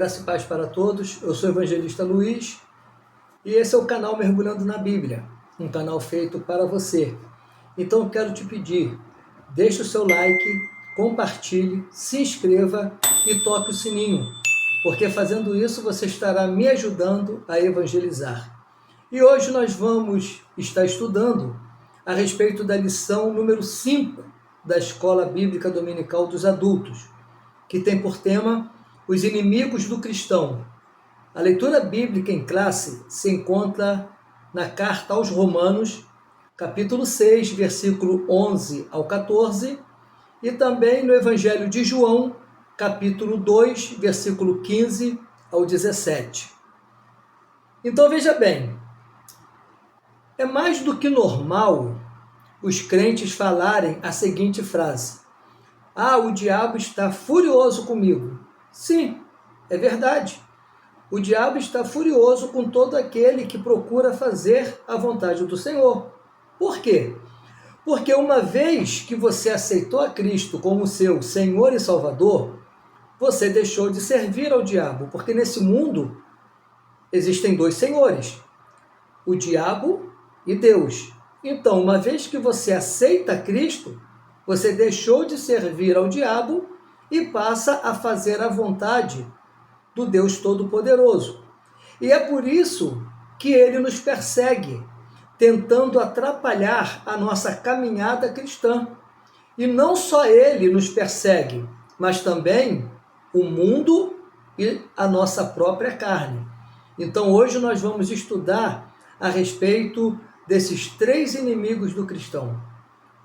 Graça e paz para todos, eu sou o evangelista Luiz e esse é o canal Mergulhando na Bíblia, um canal feito para você. Então eu quero te pedir, deixe o seu like, compartilhe, se inscreva e toque o sininho, porque fazendo isso você estará me ajudando a evangelizar. E hoje nós vamos estar estudando a respeito da lição número 5 da Escola Bíblica Dominical dos Adultos, que tem por tema os inimigos do cristão. A leitura bíblica em classe se encontra na carta aos Romanos, capítulo 6, versículo 11 ao 14, e também no Evangelho de João, capítulo 2, versículo 15 ao 17. Então veja bem, é mais do que normal os crentes falarem a seguinte frase: "Ah, o diabo está furioso comigo." Sim, é verdade. O diabo está furioso com todo aquele que procura fazer a vontade do Senhor. Por quê? Porque uma vez que você aceitou a Cristo como seu Senhor e Salvador, você deixou de servir ao diabo, porque nesse mundo existem dois senhores, o diabo e Deus. Então, uma vez que você aceita Cristo, você deixou de servir ao diabo e passa a fazer a vontade do Deus Todo-Poderoso. E é por isso que ele nos persegue, tentando atrapalhar a nossa caminhada cristã. E não só ele nos persegue, mas também o mundo e a nossa própria carne. Então hoje nós vamos estudar a respeito desses três inimigos do cristão: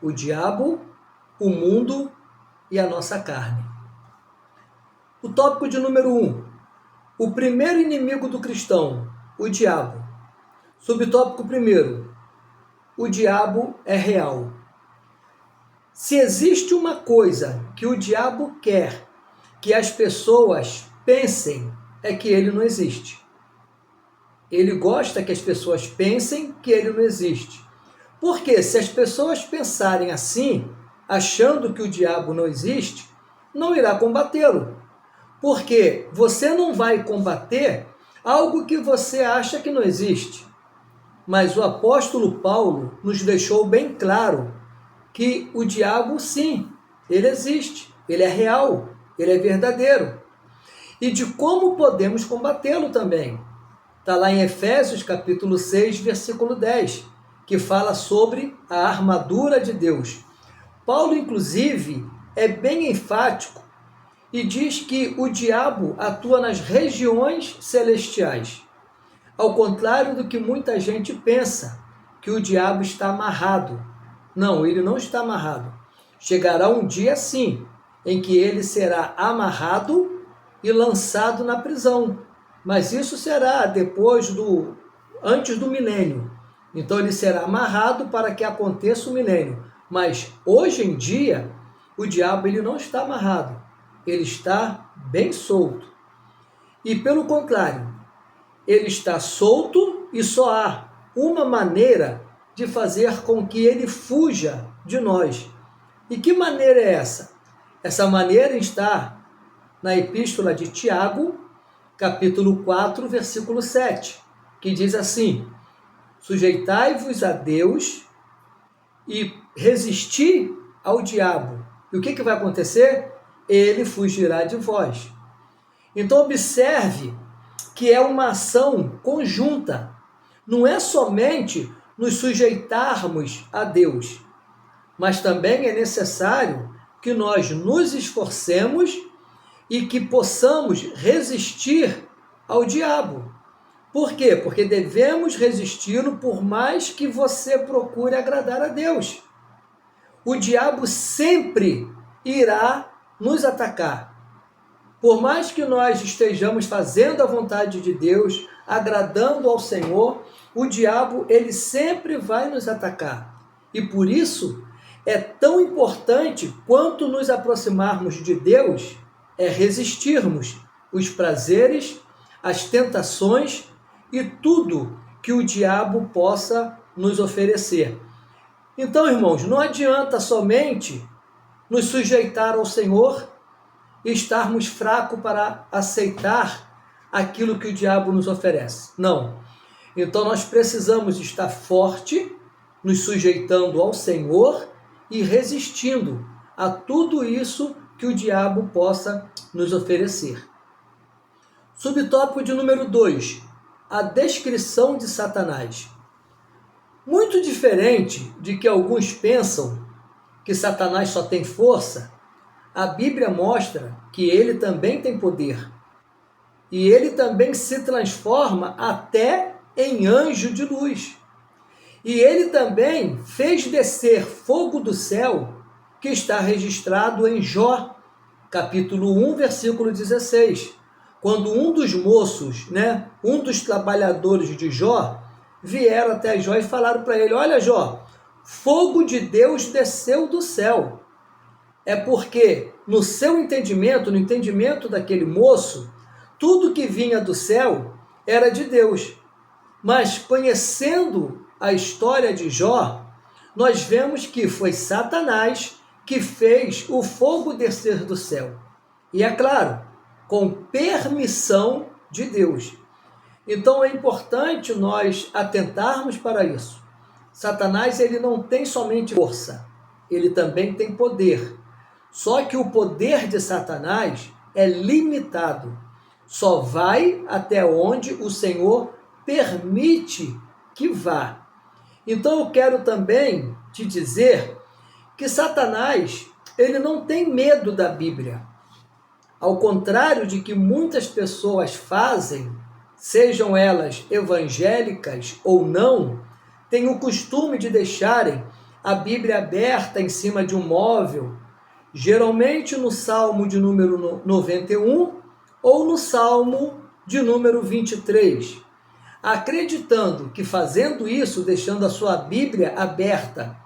o diabo, o mundo e a nossa carne. O tópico de número 1. O primeiro inimigo do cristão, o diabo. Subtópico 1. O diabo é real. Se existe uma coisa que o diabo quer que as pessoas pensem, é que ele não existe. Ele gosta que as pessoas pensem que ele não existe. Porque se as pessoas pensarem assim, achando que o diabo não existe, não irá combatê-lo. Porque você não vai combater algo que você acha que não existe. Mas o apóstolo Paulo nos deixou bem claro que o diabo, sim, ele existe, ele é real, ele é verdadeiro. E de como podemos combatê-lo também. Está lá em Efésios capítulo 6, versículo 10, que fala sobre a armadura de Deus. Paulo, inclusive, é bem enfático e diz que o diabo atua nas regiões celestiais. Ao contrário do que muita gente pensa, que o diabo está amarrado. Não, ele não está amarrado. Chegará um dia, sim, em que ele será amarrado e lançado na prisão. Mas isso será antes do milênio. Então ele será amarrado para que aconteça o milênio. Mas hoje em dia, o diabo ele não está amarrado. Ele está bem solto. E pelo contrário, ele está solto e só há uma maneira de fazer com que ele fuja de nós. E que maneira é essa? Essa maneira está na Epístola de Tiago, capítulo 4, versículo 7, que diz assim: "Sujeitai-vos a Deus e resisti ao diabo." E o que vai acontecer? Ele fugirá de vós. Então observe que é uma ação conjunta. Não é somente nos sujeitarmos a Deus, mas também é necessário que nós nos esforcemos e que possamos resistir ao diabo. Por quê? Porque devemos resisti-lo por mais que você procure agradar a Deus. O diabo sempre irá nos atacar. Por mais que nós estejamos fazendo a vontade de Deus, agradando ao Senhor, o diabo ele sempre vai nos atacar. E por isso é tão importante quanto nos aproximarmos de Deus, é resistirmos os prazeres, as tentações e tudo que o diabo possa nos oferecer. Então, irmãos, não adianta somente nos sujeitar ao Senhor e estarmos fracos para aceitar aquilo que o diabo nos oferece. Não. Então nós precisamos estar forte, nos sujeitando ao Senhor e resistindo a tudo isso que o diabo possa nos oferecer. Subtópico de número 2, a descrição de Satanás. Muito diferente de que alguns pensam que Satanás só tem força, a Bíblia mostra que ele também tem poder. E ele também se transforma até em anjo de luz. E ele também fez descer fogo do céu, que está registrado em Jó, capítulo 1, versículo 16. Quando um dos moços, um dos trabalhadores de Jó, vieram até Jó e falaram para ele: olha, Jó, fogo de Deus desceu do céu. É porque no seu entendimento, no entendimento daquele moço, tudo que vinha do céu era de Deus. Mas conhecendo a história de Jó, nós vemos que foi Satanás que fez o fogo descer do céu. E é claro, com permissão de Deus. Então é importante nós atentarmos para isso. Satanás, ele não tem somente força, ele também tem poder. Só que o poder de Satanás é limitado. Só vai até onde o Senhor permite que vá. Então eu quero também te dizer que Satanás, ele não tem medo da Bíblia. Ao contrário de que muitas pessoas fazem, sejam elas evangélicas ou não, têm o costume de deixarem a Bíblia aberta em cima de um móvel, geralmente no Salmo de número 91 ou no Salmo de número 23, acreditando que fazendo isso, deixando a sua Bíblia aberta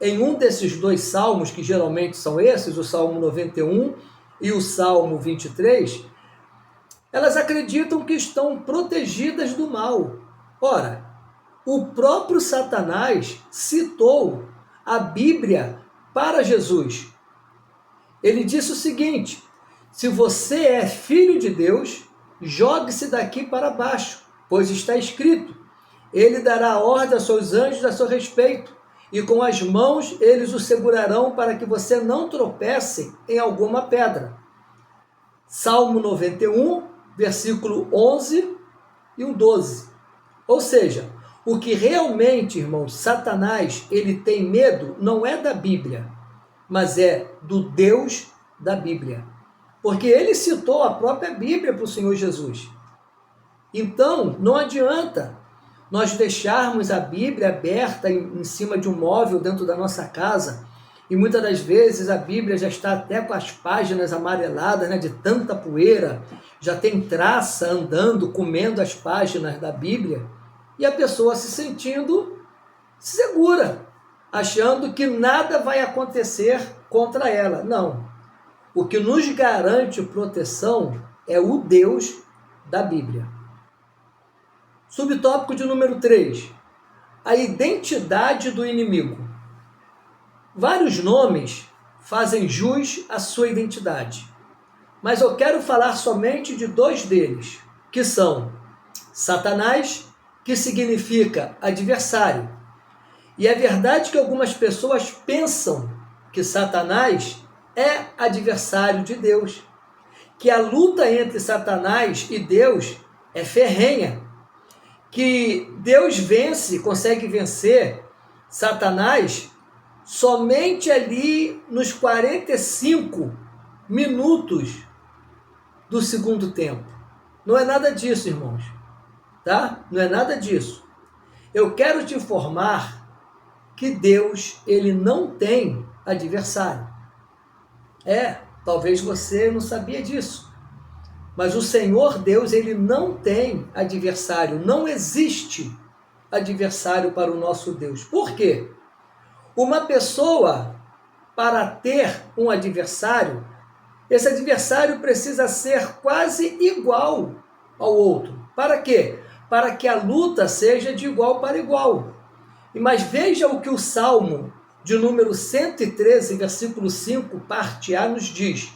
em um desses dois salmos, que geralmente são esses, o Salmo 91 e o Salmo 23, elas acreditam que estão protegidas do mal. Ora, o próprio Satanás citou a Bíblia para Jesus. Ele disse o seguinte: se você é filho de Deus, jogue-se daqui para baixo, pois está escrito: ele dará ordem aos seus anjos a seu respeito, e com as mãos eles o segurarão para que você não tropece em alguma pedra. Salmo 91, versículo 11 e o 12. Ou seja, o que realmente, irmãos, Satanás, ele tem medo não é da Bíblia, mas é do Deus da Bíblia. Porque ele citou a própria Bíblia para o Senhor Jesus. Então, não adianta nós deixarmos a Bíblia aberta em cima de um móvel dentro da nossa casa, e muitas das vezes a Bíblia já está até com as páginas amareladas, de tanta poeira, já tem traça andando, comendo as páginas da Bíblia, e a pessoa se sentindo segura, achando que nada vai acontecer contra ela. Não. O que nos garante proteção é o Deus da Bíblia. Subtópico de número 3. A identidade do inimigo. Vários nomes fazem jus à sua identidade, mas eu quero falar somente de dois deles, que são Satanás, que significa adversário. E é verdade que algumas pessoas pensam que Satanás é adversário de Deus, que a luta entre Satanás e Deus é ferrenha, que Deus consegue vencer Satanás somente ali nos 45 minutos do segundo tempo. Não é nada disso, irmãos, tá? Não é nada disso. Eu quero te informar que Deus, ele não tem adversário. Talvez você não sabia disso. Mas o Senhor Deus, ele não tem adversário. Não existe adversário para o nosso Deus. Por quê? Uma pessoa, para ter um adversário, esse adversário precisa ser quase igual ao outro. Para quê? Para que a luta seja de igual para igual. Mas veja o que o Salmo de número 113, versículo 5, parte A, nos diz.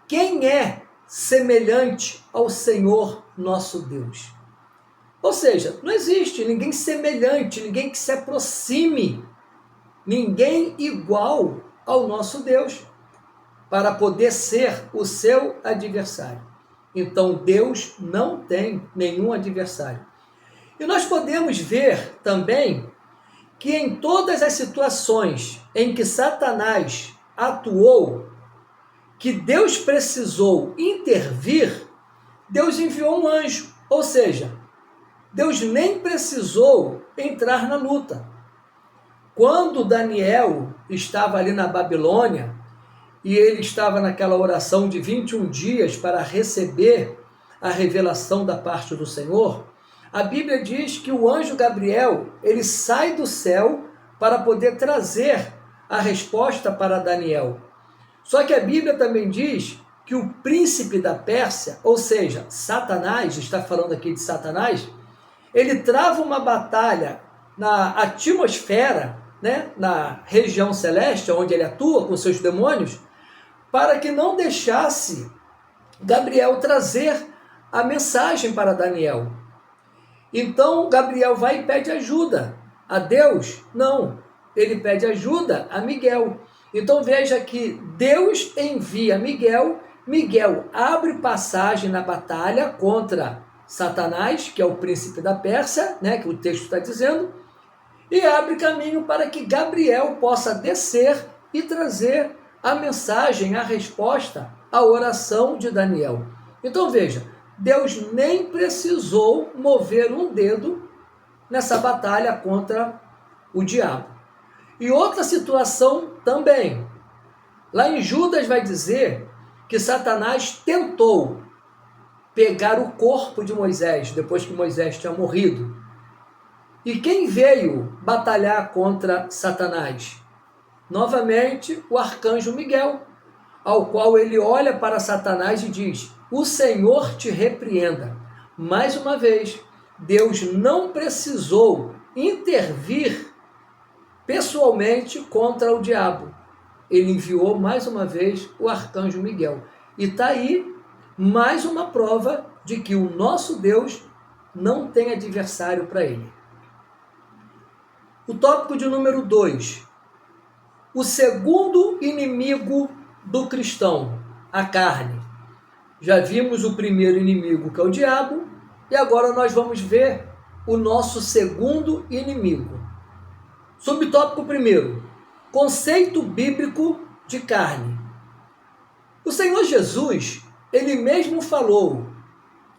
Quem é semelhante ao Senhor nosso Deus. Ou seja, não existe ninguém semelhante, ninguém que se aproxime, ninguém igual ao nosso Deus, para poder ser o seu adversário. Então, Deus não tem nenhum adversário. E nós podemos ver também que em todas as situações em que Satanás atuou, que Deus precisou intervir, Deus enviou um anjo. Ou seja, Deus nem precisou entrar na luta. Quando Daniel estava ali na Babilônia, e ele estava naquela oração de 21 dias para receber a revelação da parte do Senhor, a Bíblia diz que o anjo Gabriel, ele sai do céu para poder trazer a resposta para Daniel. Só que a Bíblia também diz que o príncipe da Pérsia, ou seja, Satanás, está falando aqui de Satanás, ele trava uma batalha na atmosfera, na região celeste, onde ele atua com seus demônios, para que não deixasse Gabriel trazer a mensagem para Daniel. Então Gabriel vai e pede ajuda a Deus? Não, ele pede ajuda a Miguel. Então veja que Deus envia Miguel, Miguel abre passagem na batalha contra Satanás, que é o príncipe da Pérsia, que o texto está dizendo, e abre caminho para que Gabriel possa descer e trazer a mensagem, a resposta à oração de Daniel. Então veja, Deus nem precisou mover um dedo nessa batalha contra o diabo. E outra situação também. Lá em Judas vai dizer que Satanás tentou pegar o corpo de Moisés, depois que Moisés tinha morrido. E quem veio batalhar contra Satanás? Novamente, o arcanjo Miguel, ao qual ele olha para Satanás e diz: o Senhor te repreenda. Mais uma vez, Deus não precisou intervir pessoalmente contra o diabo. Ele enviou mais uma vez o arcanjo Miguel. E está aí mais uma prova de que o nosso Deus não tem adversário para ele. O tópico de número 2. O segundo inimigo do cristão, a carne. Já vimos o primeiro inimigo, que é o diabo, e agora nós vamos ver o nosso segundo inimigo. Subtópico primeiro, conceito bíblico de carne. O Senhor Jesus, ele mesmo falou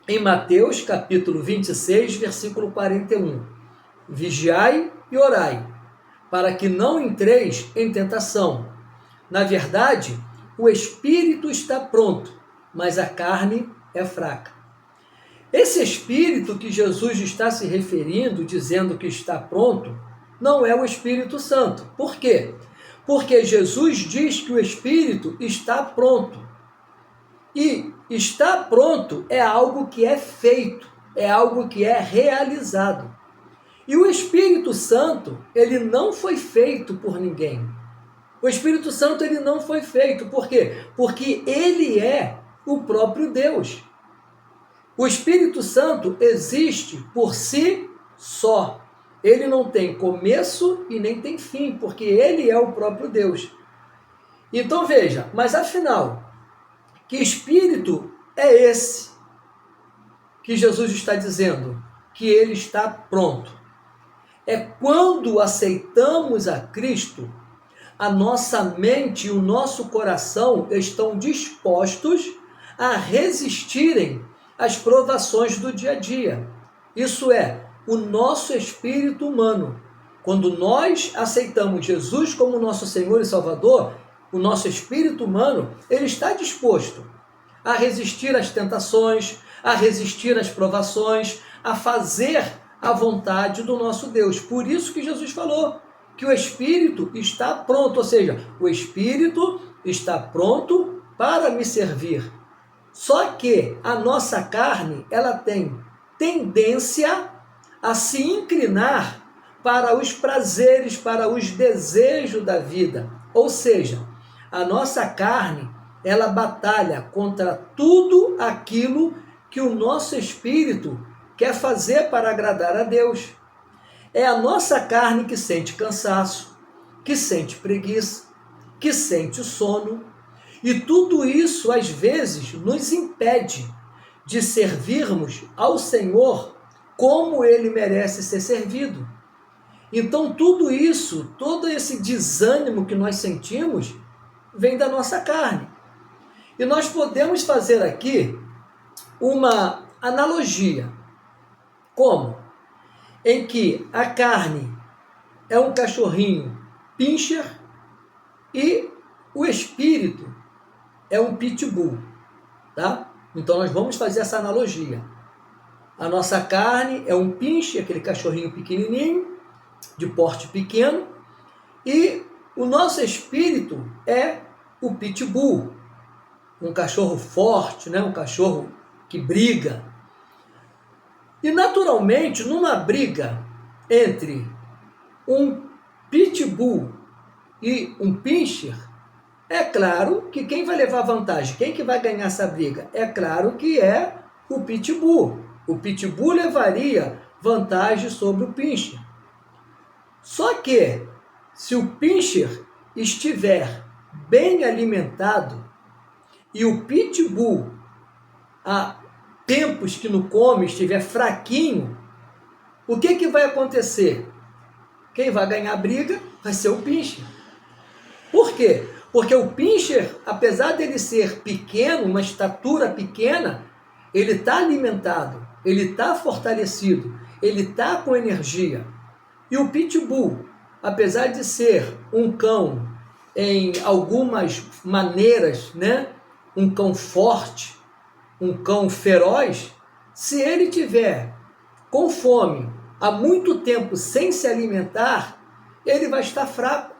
em Mateus capítulo 26, versículo 41, vigiai e orai, para que não entreis em tentação. Na verdade, o espírito está pronto, mas a carne é fraca. Esse espírito que Jesus está se referindo, dizendo que está pronto, não é o Espírito Santo. Por quê? Porque Jesus diz que o espírito está pronto. E está pronto é algo que é feito, é algo que é realizado. E o Espírito Santo, ele não foi feito por ninguém. O Espírito Santo, ele não foi feito. Por quê? Porque ele é o próprio Deus. O Espírito Santo existe por si só. Ele não tem começo e nem tem fim, porque ele é o próprio Deus. Então veja, mas afinal, que espírito é esse que Jesus está dizendo? Que ele está pronto. É quando aceitamos a Cristo, a nossa mente e o nosso coração estão dispostos a resistirem às provações do dia a dia. Isso é, o nosso espírito humano. Quando nós aceitamos Jesus como nosso Senhor e Salvador, o nosso espírito humano, ele está disposto a resistir às tentações, a resistir às provações, a fazer a vontade do nosso Deus. Por isso que Jesus falou que o espírito está pronto, ou seja, o espírito está pronto para me servir. Só que a nossa carne, ela tem tendência a se inclinar para os prazeres, para os desejos da vida. Ou seja, a nossa carne, ela batalha contra tudo aquilo que o nosso espírito quer fazer para agradar a Deus. É a nossa carne que sente cansaço, que sente preguiça, que sente sono, e tudo isso às vezes nos impede de servirmos ao Senhor como ele merece ser servido. Então tudo isso, todo esse desânimo que nós sentimos, vem da nossa carne. E nós podemos fazer aqui uma analogia. Como? Em que a carne é um cachorrinho pincher e o espírito é um pitbull, tá? Então nós vamos fazer essa analogia. A nossa carne é um pincher, aquele cachorrinho pequenininho, de porte pequeno, e o nosso espírito é o pitbull, um cachorro forte, né? Um cachorro que briga. E naturalmente, numa briga entre um pitbull e um pincher, é claro que quem vai levar vantagem, quem que vai ganhar essa briga? É claro que é o pitbull. O pitbull levaria vantagem sobre o pincher. Só que, se o pincher estiver bem alimentado e o pitbull, há tempos que não come, estiver fraquinho, o que vai acontecer? Quem vai ganhar a briga vai ser o pincher. Por quê? Porque o pincher, apesar dele ser pequeno, uma estatura pequena, ele está alimentado, ele está fortalecido, ele está com energia. E o pitbull, apesar de ser um cão em algumas maneiras, né, um cão forte, um cão feroz, se ele tiver com fome há muito tempo sem se alimentar, ele vai estar fraco.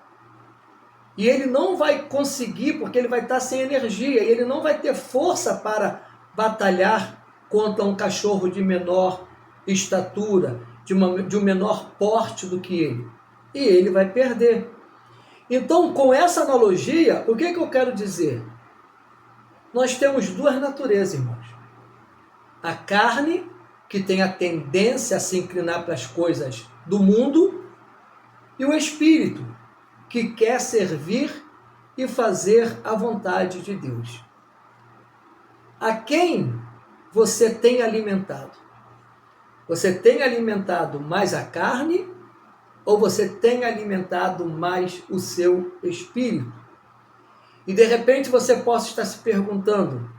E ele não vai conseguir, porque ele vai estar sem energia, e ele não vai ter força para batalhar contra um cachorro de menor estatura, de um menor porte do que ele. E ele vai perder. Então, com essa analogia, o que eu quero dizer? Nós temos duas naturezas, irmãos. A carne, que tem a tendência a se inclinar para as coisas do mundo, e o espírito, que quer servir e fazer a vontade de Deus. A quem você tem alimentado? Você tem alimentado mais a carne ou você tem alimentado mais o seu espírito? E de repente você possa estar se perguntando: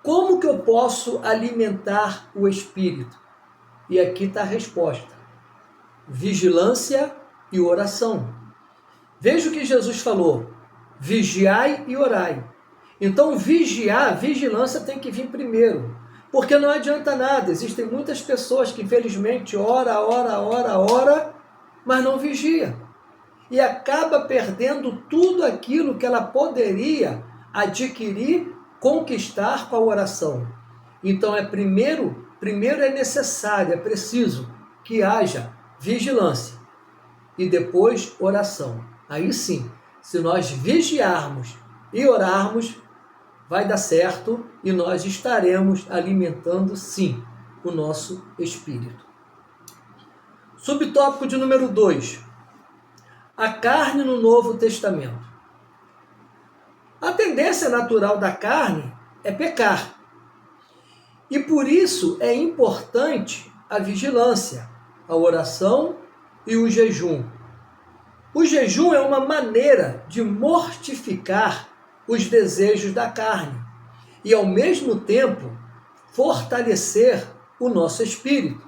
como que eu posso alimentar o espírito? E aqui está a resposta: vigilância e oração. Veja o que Jesus falou: vigiai e orai. Então vigilância tem que vir primeiro, porque não adianta nada. Existem muitas pessoas que infelizmente ora, mas não vigia. E acaba perdendo tudo aquilo que ela poderia adquirir, conquistar com a oração. Então primeiro é necessário, é preciso que haja vigilância e depois oração. Aí sim, se nós vigiarmos e orarmos, vai dar certo e nós estaremos alimentando sim o nosso espírito. Subtópico de número 2. A carne no Novo Testamento. A tendência natural da carne é pecar. E por isso é importante a vigilância, a oração e o jejum. O jejum é uma maneira de mortificar os desejos da carne e, ao mesmo tempo, fortalecer o nosso espírito.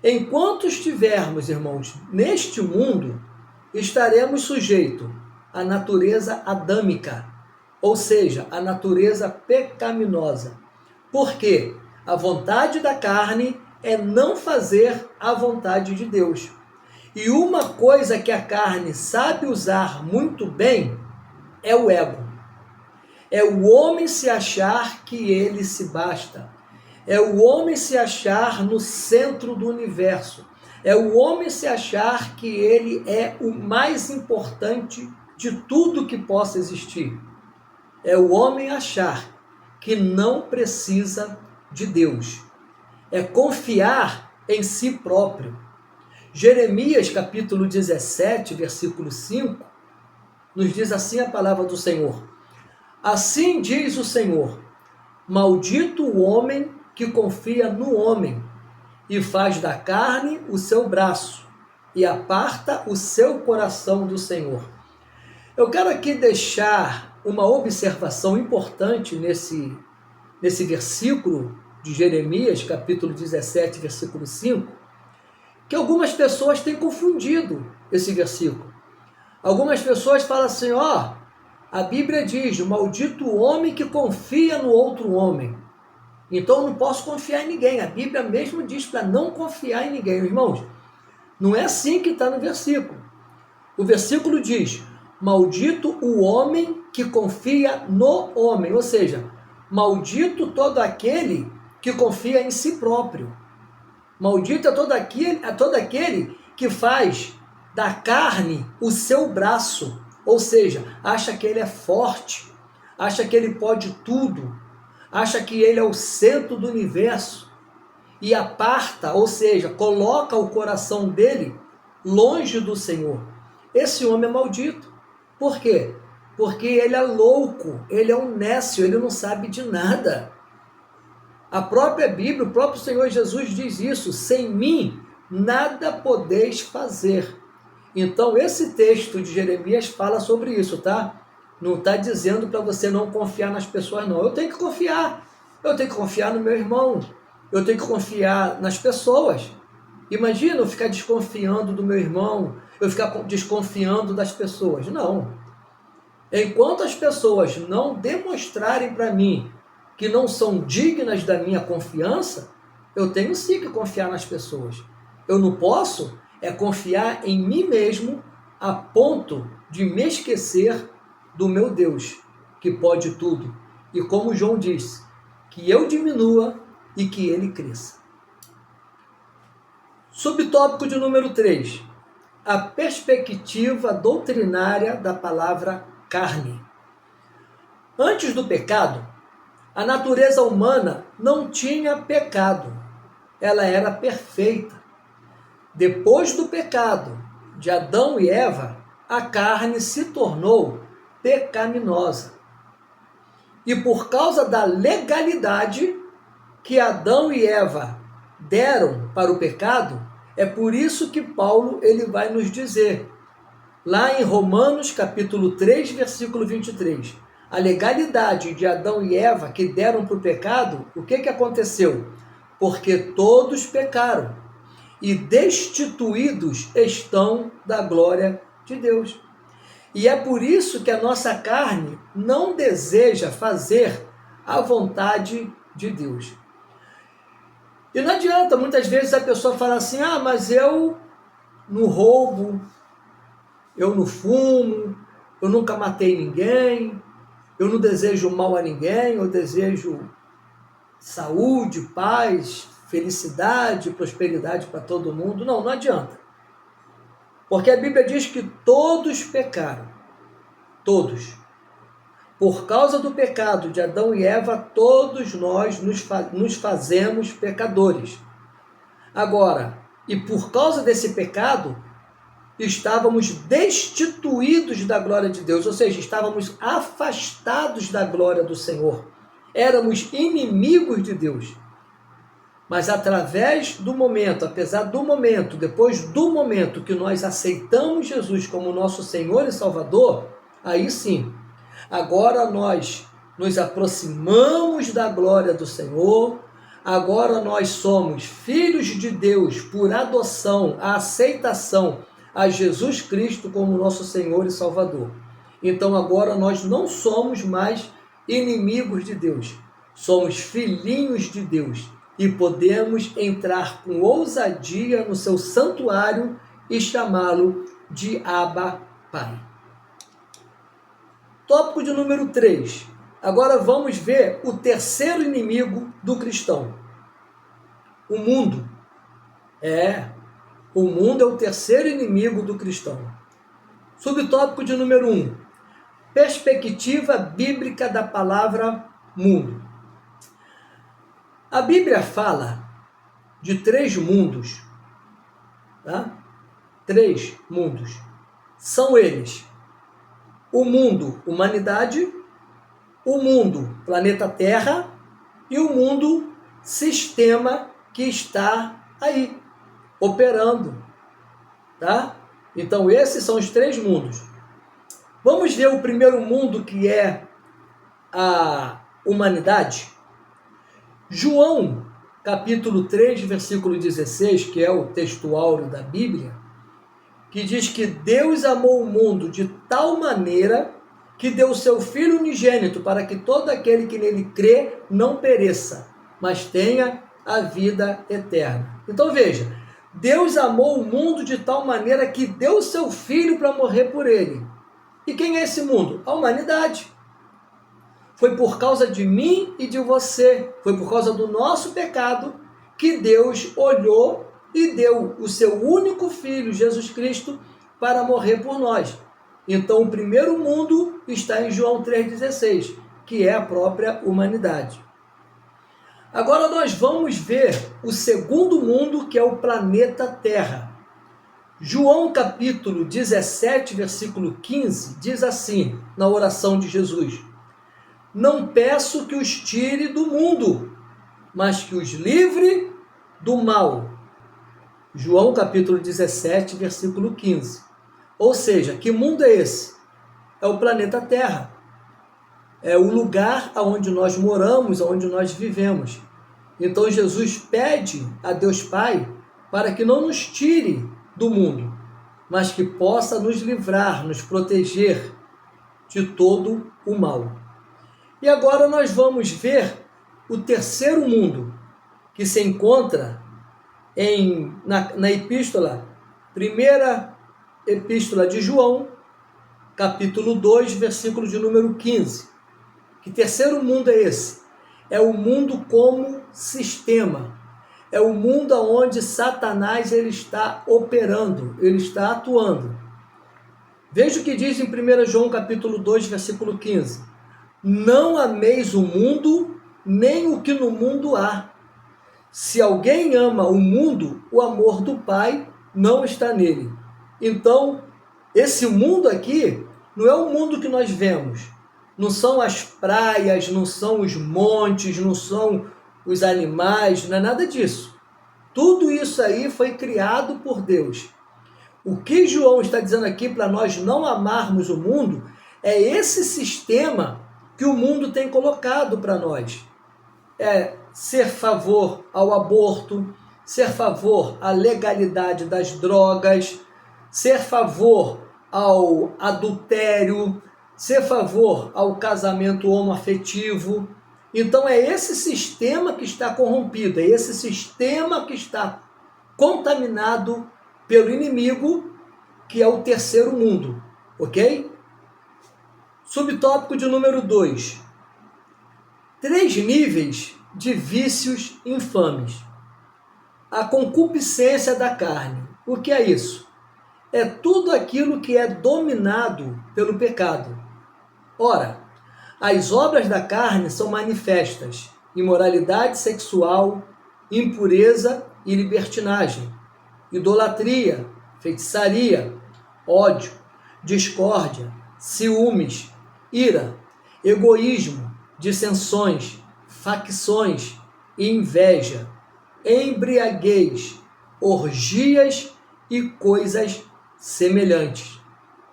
Enquanto estivermos, irmãos, neste mundo, estaremos sujeitos à natureza adâmica, ou seja, à natureza pecaminosa. Porque a vontade da carne é não fazer a vontade de Deus. E uma coisa que a carne sabe usar muito bem é o ego. É o homem se achar que ele se basta. É o homem se achar no centro do universo. É o homem se achar que ele é o mais importante de tudo que possa existir. é o homem achar que não precisa de Deus. É confiar em si próprio. Jeremias, capítulo 17, versículo 5, nos diz assim a palavra do Senhor. Assim diz o Senhor, maldito o homem que confia no homem, e faz da carne o seu braço, e aparta o seu coração do Senhor. Eu quero aqui deixar uma observação importante nesse versículo de Jeremias, capítulo 17, versículo 5, que algumas pessoas têm confundido esse versículo. Algumas pessoas falam assim, a Bíblia diz, maldito o homem que confia no outro homem. Então eu não posso confiar em ninguém. A Bíblia mesmo diz para não confiar em ninguém. Irmãos, não é assim que está no versículo. O versículo diz, maldito o homem que confia no homem. Ou seja, maldito todo aquele que confia em si próprio. Maldito é todo aquele que faz da carne o seu braço. Ou seja, acha que ele é forte, acha que ele pode tudo, acha que ele é o centro do universo e aparta, ou seja, coloca o coração dele longe do Senhor. Esse homem é maldito. Por quê? Porque ele é louco, ele é um nécio, ele não sabe de nada. A própria Bíblia, o próprio Senhor Jesus diz isso, sem mim nada podeis fazer. Então esse texto de Jeremias fala sobre isso, tá? Não está dizendo para você não confiar nas pessoas, não. Eu tenho que confiar no meu irmão, eu tenho que confiar nas pessoas. Imagina eu ficar desconfiando do meu irmão, eu ficar desconfiando das pessoas. Não. Enquanto as pessoas não demonstrarem para mim que não são dignas da minha confiança, eu tenho sim que confiar nas pessoas. Eu não posso confiar em mim mesmo a ponto de me esquecer do meu Deus, que pode tudo. E como João disse, que eu diminua e que ele cresça. Subtópico de número 3. A perspectiva doutrinária da palavra carne. Antes do pecado, a natureza humana não tinha pecado. Ela era perfeita. Depois do pecado de Adão e Eva, a carne se tornou pecaminosa. E por causa da legalidade que Adão e Eva deram para o pecado, é por isso que Paulo ele vai nos dizer, lá em Romanos capítulo 3, versículo 23, a legalidade de Adão e Eva que deram para o pecado, o que aconteceu? Porque todos pecaram e destituídos estão da glória de Deus. E é por isso que a nossa carne não deseja fazer a vontade de Deus. E não adianta, muitas vezes a pessoa fala assim, mas eu não roubo, eu não fumo, eu nunca matei ninguém, eu não desejo mal a ninguém, eu desejo saúde, paz, felicidade, prosperidade para todo mundo. Não, não adianta. Porque a Bíblia diz que todos pecaram. Todos. Por causa do pecado de Adão e Eva, todos nós nos fazemos pecadores. Agora, e por causa desse pecado, estávamos destituídos da glória de Deus, ou seja, estávamos afastados da glória do Senhor. Éramos inimigos de Deus. Mas através do momento, apesar do momento, depois do momento que nós aceitamos Jesus como nosso Senhor e Salvador, aí sim, agora nós nos aproximamos da glória do Senhor, agora nós somos filhos de Deus por adoção, a aceitação a Jesus Cristo como nosso Senhor e Salvador. Então agora nós não somos mais inimigos de Deus, somos filhinhos de Deus e podemos entrar com ousadia no seu santuário e chamá-lo de Abba Pai. Tópico de número 3. Agora vamos ver o terceiro inimigo do cristão. O mundo. O mundo é o terceiro inimigo do cristão. Subtópico de número 1. perspectiva bíblica da palavra mundo. A Bíblia fala de 3 mundos, tá? 3 mundos. São eles: o mundo humanidade, o mundo planeta Terra e o mundo sistema que está aí, operando, tá? Então esses são os 3 mundos. Vamos ver o primeiro mundo, que é a humanidade. João, capítulo 3, versículo 16, que é o texto áureo da Bíblia, que diz que Deus amou o mundo de tal maneira que deu o seu Filho unigênito para que todo aquele que nele crê não pereça, mas tenha a vida eterna. Então veja, Deus amou o mundo de tal maneira que deu o seu Filho para morrer por ele. E quem é esse mundo? A humanidade. Foi por causa de mim e de você, foi por causa do nosso pecado que Deus olhou e deu o seu único Filho, Jesus Cristo, para morrer por nós. Então o primeiro mundo está em João 3,16, que é a própria humanidade. Agora nós vamos ver o segundo mundo, que é o planeta Terra. João capítulo 17, versículo 15, diz assim, na oração de Jesus: não peço que os tire do mundo, mas que os livre do mal. João capítulo 17, versículo 15. Ou seja, que mundo é esse? É o planeta Terra. É o lugar onde nós moramos, onde nós vivemos. Então Jesus pede a Deus Pai para que não nos tire do mundo, mas que possa nos livrar, nos proteger de todo o mal. E agora nós vamos ver o terceiro mundo, que se encontra na epístola, primeira epístola de João, capítulo 2, versículo de número 15. Que terceiro mundo é esse? É o mundo como sistema. É o mundo onde Satanás ele está operando, ele está atuando. Veja o que diz em 1 João capítulo 2, versículo 15. Não ameis o mundo, nem o que no mundo há. Se alguém ama o mundo, o amor do Pai não está nele. Então, esse mundo aqui não é o mundo que nós vemos. Não são as praias, não são os montes, não são os animais, não é nada disso. Tudo isso aí foi criado por Deus. O que João está dizendo aqui para nós não amarmos o mundo é esse sistema que o mundo tem colocado para nós. É ser favor ao aborto, ser favor à legalidade das drogas, ser favor ao adultério, ser favor ao casamento homoafetivo. Então é esse sistema que está corrompido, é esse sistema que está contaminado pelo inimigo, que é o terceiro mundo, ok? Subtópico de número 2. 3 níveis de vícios infames. A concupiscência da carne. O que é isso? É tudo aquilo que é dominado pelo pecado. Ora, as obras da carne são manifestas: imoralidade sexual, impureza e libertinagem, idolatria, feitiçaria, ódio, discórdia, ciúmes, ira, egoísmo, dissensões, facções e inveja, embriaguez, orgias e coisas semelhantes.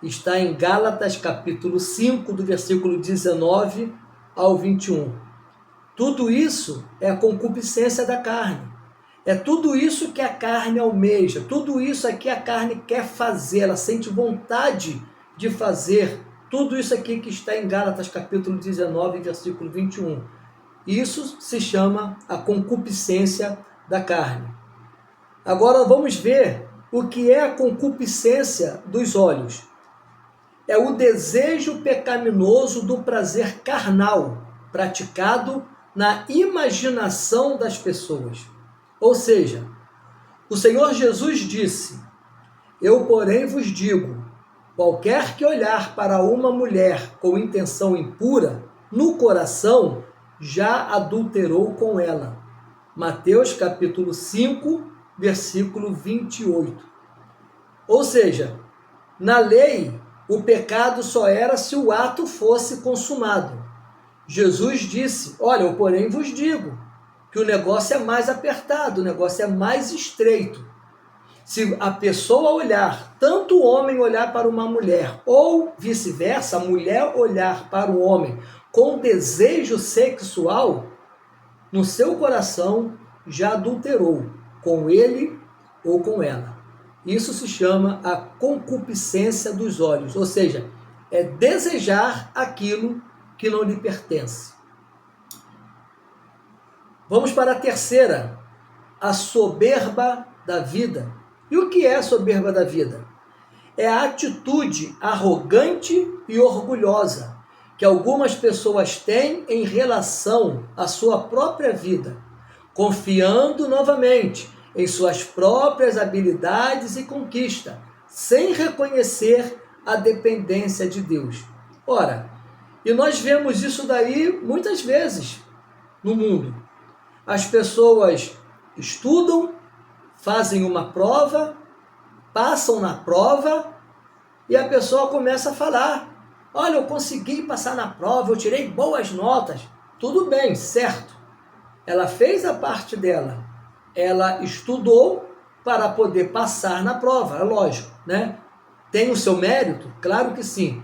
Está em Gálatas capítulo 5, do versículo 19 ao 21. Tudo isso é a concupiscência da carne. É tudo isso que a carne almeja, tudo isso aqui a carne quer fazer, ela sente vontade de fazer. Tudo isso aqui que está em Gálatas capítulo 19, versículo 21. Isso se chama a concupiscência da carne. Agora vamos ver o que é a concupiscência dos olhos. É o desejo pecaminoso do prazer carnal, praticado na imaginação das pessoas. Ou seja, o Senhor Jesus disse: eu, porém, vos digo, Qualquer que olhar para uma mulher com intenção impura, no coração, já adulterou com ela. Mateus capítulo 5, versículo 28. Ou seja, na lei, o pecado só era se o ato fosse consumado. Jesus disse, olha, eu porém vos digo, que o negócio é mais apertado, o negócio é mais estreito. Se a pessoa olhar, tanto o homem olhar para uma mulher, ou vice-versa, a mulher olhar para o homem com desejo sexual, no seu coração já adulterou com ele ou com ela. Isso se chama a concupiscência dos olhos, ou seja, é desejar aquilo que não lhe pertence. Vamos para a terceira, a soberba da vida. E o que é a soberba da vida? É a atitude arrogante e orgulhosa que algumas pessoas têm em relação à sua própria vida, confiando novamente em suas próprias habilidades e conquista, sem reconhecer a dependência de Deus. Ora, e nós vemos isso daí muitas vezes no mundo. As pessoas estudam, fazem uma prova, passam na prova e a pessoa começa a falar, olha, eu consegui passar na prova, eu tirei boas notas. Tudo bem, certo. Ela fez a parte dela. Ela estudou para poder passar na prova, é lógico, né? Tem o seu mérito? Claro que sim.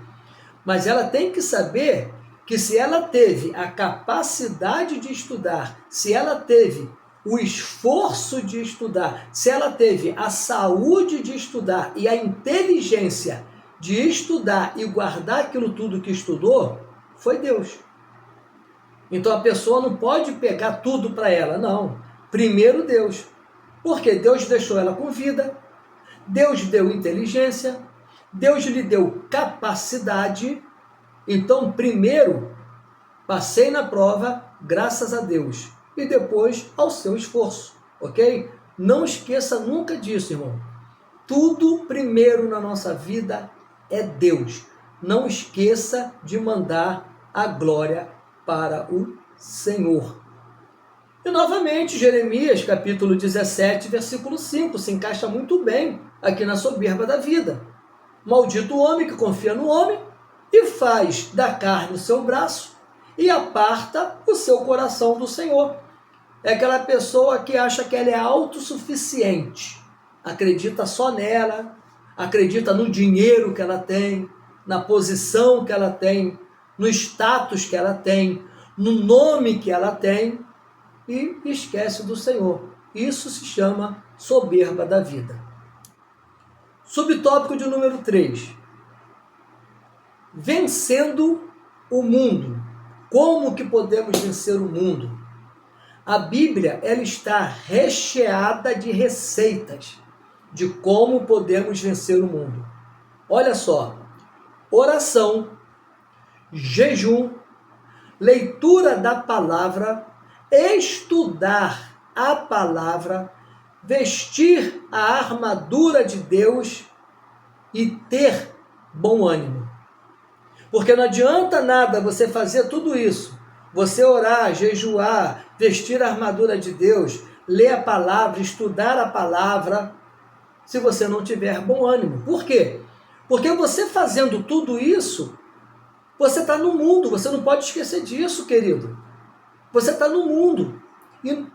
Mas ela tem que saber que se ela teve a capacidade de estudar, se ela teve o esforço de estudar, se ela teve a saúde de estudar e a inteligência de estudar e guardar aquilo tudo que estudou, foi Deus. Então a pessoa não pode pegar tudo para ela, não. Primeiro Deus. Porque Deus deixou ela com vida, Deus deu inteligência, Deus lhe deu capacidade. Então, primeiro, passei na prova, graças a Deus. E depois ao seu esforço, ok? Não esqueça nunca disso, irmão. Tudo primeiro na nossa vida é Deus. Não esqueça de mandar a glória para o Senhor. E novamente, Jeremias, capítulo 17, versículo 5, se encaixa muito bem aqui na soberba da vida. Maldito o homem que confia no homem e faz da carne o seu braço e aparta o seu coração do Senhor. É aquela pessoa que acha que ela é autossuficiente, acredita só nela, acredita no dinheiro que ela tem, na posição que ela tem, no status que ela tem, no nome que ela tem e esquece do Senhor. Isso se chama soberba da vida. Subtópico de número 3. Vencendo o mundo. Como que podemos vencer o mundo? A Bíblia, ela está recheada de receitas de como podemos vencer o mundo. Olha só, oração, jejum, leitura da palavra, estudar a palavra, vestir a armadura de Deus e ter bom ânimo. Porque não adianta nada você fazer tudo isso, você orar, jejuar, vestir a armadura de Deus, ler a palavra, estudar a palavra, se você não tiver bom ânimo. Por quê? Porque você fazendo tudo isso, você está no mundo, você não pode esquecer disso, querido. Você está no mundo.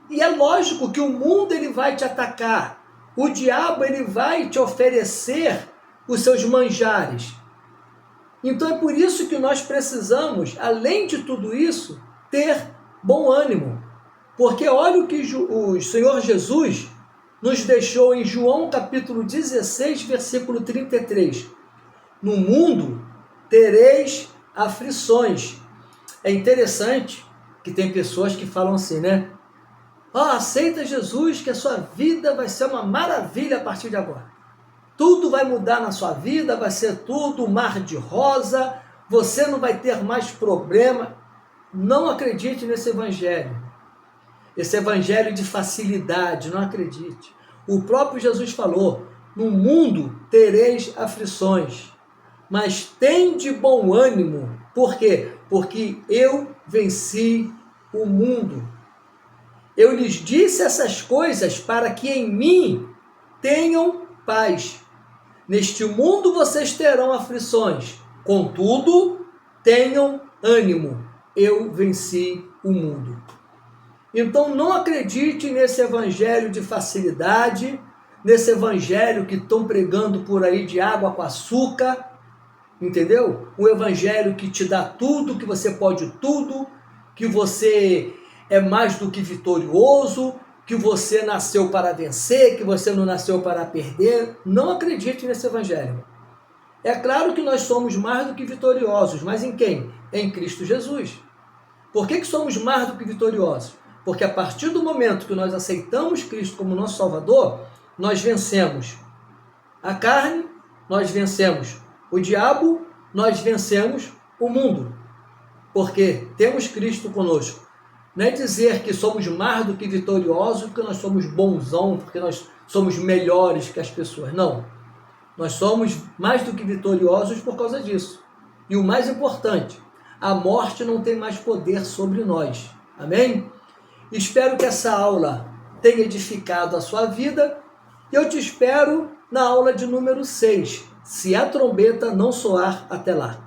E é lógico que o mundo ele vai te atacar. O diabo ele vai te oferecer os seus manjares. Então é por isso que nós precisamos, além de tudo isso, ter bom ânimo. Porque olha o que o Senhor Jesus nos deixou em João capítulo 16, versículo 33. No mundo tereis aflições. É interessante que tem pessoas que falam assim, né? Aceita Jesus que a sua vida vai ser uma maravilha a partir de agora. Tudo vai mudar na sua vida, vai ser tudo mar de rosa, você não vai ter mais problema. Não acredite nesse evangelho. Esse evangelho de facilidade, não acredite. O próprio Jesus falou, no mundo tereis aflições. mas tem de bom ânimo. Por quê? Porque eu venci o mundo. Eu lhes disse essas coisas para que em mim tenham paz. Neste mundo vocês terão aflições, contudo, tenham ânimo. Eu venci o mundo. Então não acredite nesse evangelho de facilidade, nesse evangelho que estão pregando por aí de água com açúcar, entendeu? Um evangelho que te dá tudo, que você pode tudo, que você é mais do que vitorioso, que você nasceu para vencer, que você não nasceu para perder. Não acredite nesse evangelho. É claro que nós somos mais do que vitoriosos, mas em quem? Em Cristo Jesus. Por que somos mais do que vitoriosos? Porque a partir do momento que nós aceitamos Cristo como nosso Salvador, nós vencemos a carne, nós vencemos o diabo, nós vencemos o mundo. Porque temos Cristo conosco. Não é dizer que somos mais do que vitoriosos, porque nós somos bonzão, porque nós somos melhores que as pessoas. Não. Nós somos mais do que vitoriosos por causa disso. E o mais importante, a morte não tem mais poder sobre nós. Amém? Espero que essa aula tenha edificado a sua vida. E eu te espero na aula de número 6, se a trombeta não soar até lá.